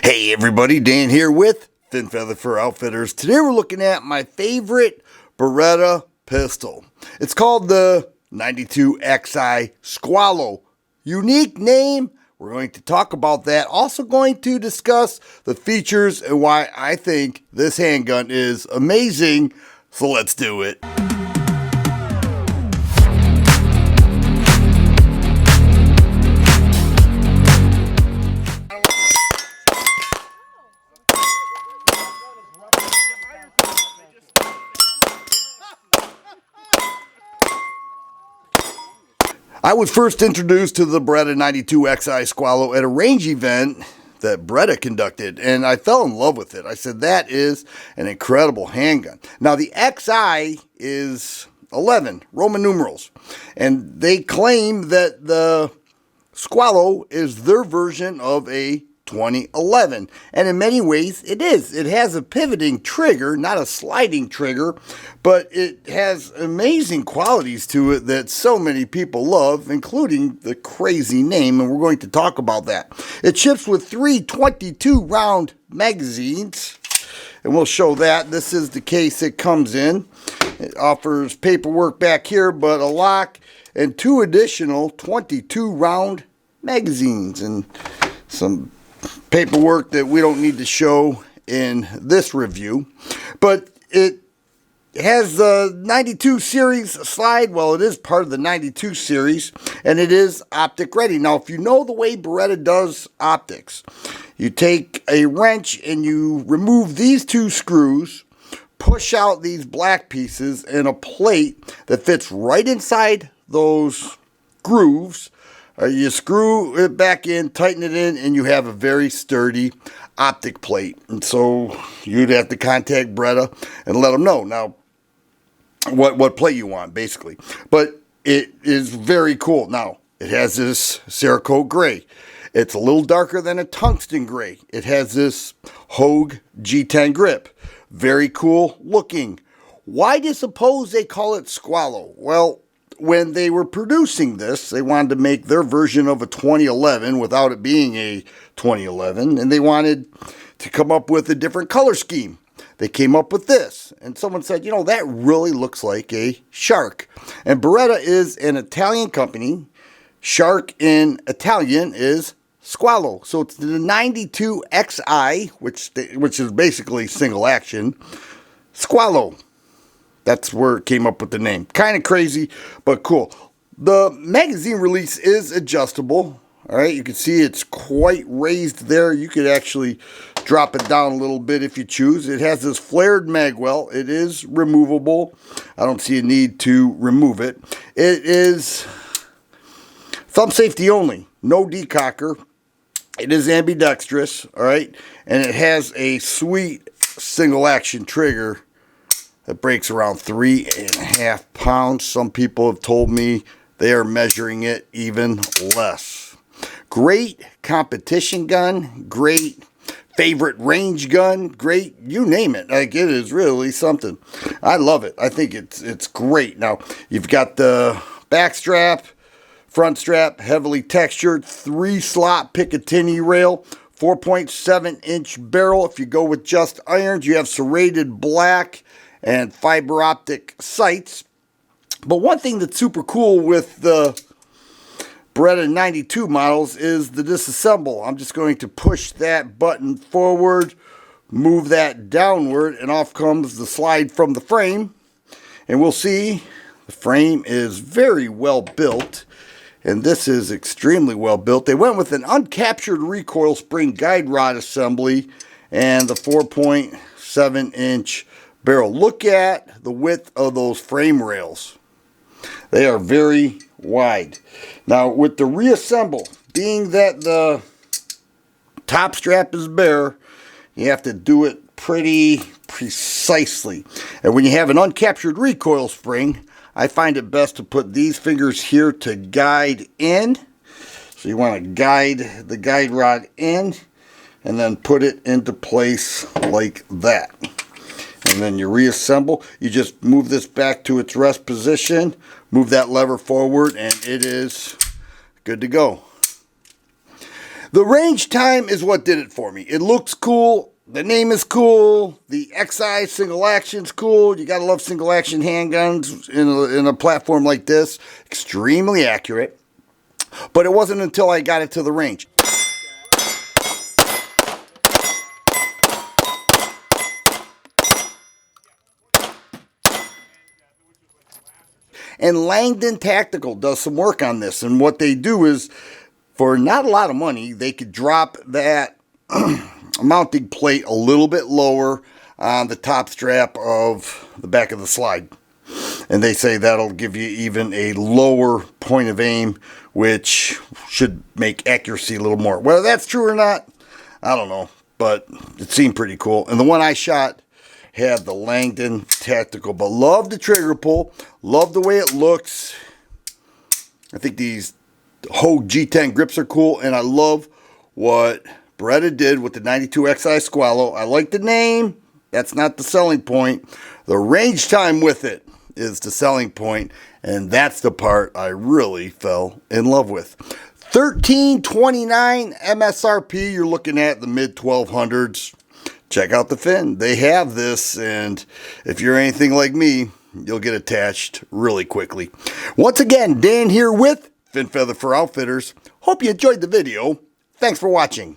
Hey everybody, Dan here with Thin Feather Fur Outfitters. Today we're looking at my favorite Beretta pistol. It's called the 92XI Squalo. Unique name. We're going to talk about that. Also going to discuss the features and why I think this handgun is amazing. So let's do it. I was first introduced to the Beretta 92XI Squalo at a range event that Beretta conducted, and I fell in love with it. I said, that is an incredible handgun. Now, the XI is 11, Roman numerals, and they claim that the Squalo is their version of a 2011, and in many ways it is. It has a pivoting trigger, not a sliding trigger, but it has amazing qualities to it that so many people love, including the crazy name, and we're going to talk about that. It ships with 3 22-round magazines, and we'll show that. This is the case it comes in. It offers paperwork back here, but a lock and 2 additional 22-round magazines, and some paperwork that we don't need to show in this review. But it has the 92 series slide. Well, it is part of the 92 series, and it is optic ready. Now, if you know the way Beretta does optics, you take a wrench and you remove these 2 screws, push out these black pieces, and a plate that fits right inside those grooves. You screw it back in, tighten it in, and you have a very sturdy optic plate. And so you'd have to contact Beretta and let them know now what plate you want, basically. But it is very cool. Now, it has this Cerakote gray. It's a little darker than a tungsten gray. It has this Hogue G10 grip. Very cool looking. Why do you suppose they call it Squalo? Well, when they were producing this, they wanted to make their version of a 2011 without it being a 2011, and they wanted to come up with a different color scheme. They came up with this, and someone said, you know, that really looks like a shark. And Beretta is an Italian company. Shark in Italian is Squalo. So it's the 92XI, which is basically single action, Squalo. That's where it came up with the name. Kind of crazy, but cool. The magazine release is adjustable. All right, you can see it's quite raised there. You could actually drop it down a little bit if you choose. It has this flared mag well. It is removable. I don't see a need to remove it. It is thumb safety only. No decocker. It is ambidextrous, all right? And it has a sweet single action trigger that breaks around 3.5 pounds. Some people have told me they are measuring it even less. Great competition gun, great favorite range gun, great, you name it. Like, it is really something. I love it. I think it's great. Now, you've got the back strap, front strap, heavily textured, 3-slot Picatinny rail, 4.7-inch barrel. If you go with just irons, you have serrated black and fiber optic sights. But one thing that's super cool with the Beretta 92 models is the disassemble. I'm just going to push that button forward, move that downward, and off comes the slide from the frame. And we'll see the frame is very well built, and this is extremely well built. They went with an uncaptured recoil spring guide rod assembly and the 4.7-inch barrel. Look at the width of those frame rails. They are very wide. Now, with the reassemble, being that the top strap is bare, you have to do it pretty precisely. And when you have an uncaptured recoil spring, I find it best to put these fingers here to guide in. So you want to guide the guide rod in and then put it into place like that. And then you reassemble. You just move this back to its rest position, move that lever forward, and it is good to go. The range time is what did it for me. It looks cool. The name is cool. The XI single action's cool. You gotta love single action handguns in a platform like this. Extremely accurate. But it wasn't until I got it to the range. And Langdon Tactical does some work on this. And what they do is, for not a lot of money, they could drop that mounting plate a little bit lower on the top strap of the back of the slide. And they say that'll give you even a lower point of aim, which should make accuracy a little more. Whether that's true or not, I don't know. But it seemed pretty cool. And the one I shot had the Langdon Tactical. But love the trigger pull. Love the way it looks. I think these Hogue G10 grips are cool. And I love what Beretta did with the 92XI Squalo. I like the name. That's not the selling point. The range time with it is the selling point, and that's the part I really fell in love with. $13.29 MSRP. You're looking at the mid 1200s. Check out the fin. They have this, and if you're anything like me, you'll get attached really quickly. Once again, Dan here with Fin Feather for Outfitters. Hope you enjoyed the video. Thanks for watching.